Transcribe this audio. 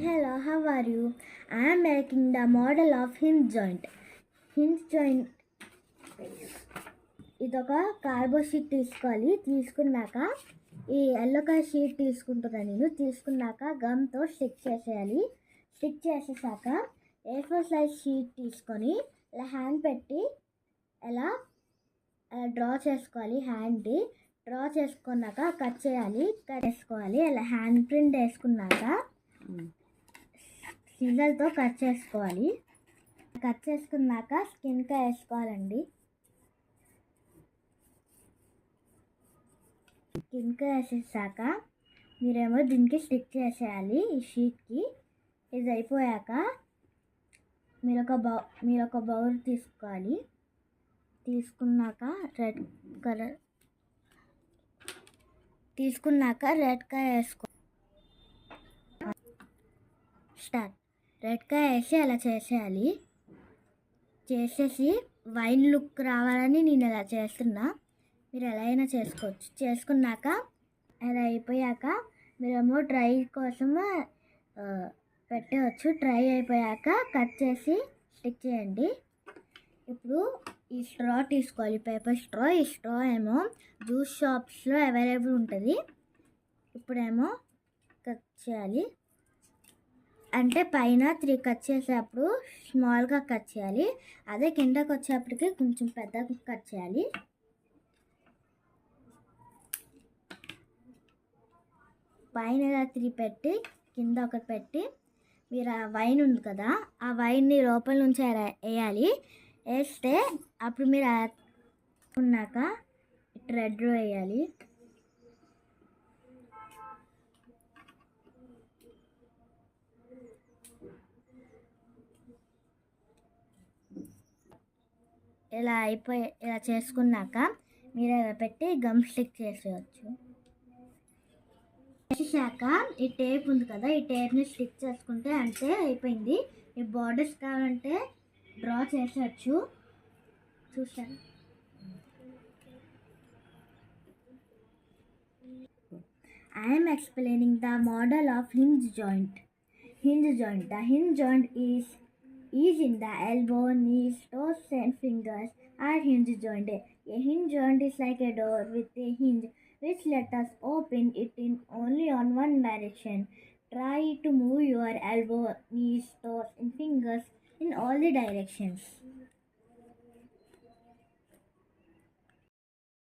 Hello, how are you? I am making the model of hinge joint. Hinge joint ఇదొక cardboard sheet తీసుకోవాలి. తీసుకున్నాక ఈ yellow colour sheet తీసుకుంటున్నాను నేను. తీసుకున్నాక గమ్తో స్టిక్ చేసేయాలి. స్టిక్ చేసేసాక A4 సైజ్ షీట్ తీసుకొని ఇలా హ్యాండ్ పెట్టి ఎలా డ్రా చేసుకోవాలి. హ్యాండ్ డ్రా చేసుకున్నాక కట్ చేయాలి. కట్ చేసుకోవాలి. ఇలా హ్యాండ్ ప్రింట్ వేసుకున్నాక సిజర్తో కట్ చేసుకోవాలి. కట్ చేసుకున్నాక స్కిన్గా వేసుకోవాలండి. స్కిన్గా వేసేసాక మీరేమో దీనికి స్టిక్ చేసేయాలి ఈ షీట్కి. ఇది అయిపోయాక మీరు ఒక బౌల్ తీసుకోవాలి. తీసుకున్నాక రెడ్ కలర్ వేసుకో స్టార్ట్. రెడ్గా వేసి అలా చేసేయాలి. చేసేసి వైన్ లుక్ రావాలని నేను ఇలా చేస్తున్నా. మీరు ఎలా అయినా చేసుకోవచ్చు. చేసుకున్నాక అలా అయిపోయాక మీరేమో డ్రై కోసం పెట్టవచ్చు. డ్రై అయిపోయాక కట్ చేసి స్టిక్ చేయండి. ఇప్పుడు ఈ స్ట్రా తీసుకోవాలి, పేపర్ స్ట్రా. ఈ స్ట్రా ఏమో జ్యూస్ షాప్స్లో అవైలబుల్ ఉంటుంది. ఇప్పుడేమో కట్ చేయాలి. అంటే పైన 3 కట్ చేసేటప్పుడు స్మాల్గా కట్ చేయాలి. అదే కిందకి వచ్చేప్పటికి కొంచెం పెద్దగా కట్ చేయాలి. పైన 3 పెట్టి కింద ఒకటి పెట్టి మీరు ఆ వైన్ ఉంది కదా, ఆ వైన్ని లోపల నుంచి వేయాలి. వేస్తే అప్పుడు మీరు ఉన్నాక రెడ్ వేయాలి. ఇలా చేసుకున్నాక మీరు ఇలా పెట్టి గమ్ స్టిక్ చేసేయచ్చు. చేసాక ఈ టేప్ ఉంది కదా, ఈ టేప్ని స్టిక్ చేసుకుంటే అంతే అయిపోయింది. ఈ బార్డర్స్ కావాలంటే డ్రా చేసేయచ్చు. చూసాను. I am explaining the model of hinge joint. The hinge joint is in the elbow, knees, toes and fingers are hinge joint. A hinge joint is like a door with a hinge which let us open it in only on one direction. Try to move your elbow, knees, toes and fingers in all the directions.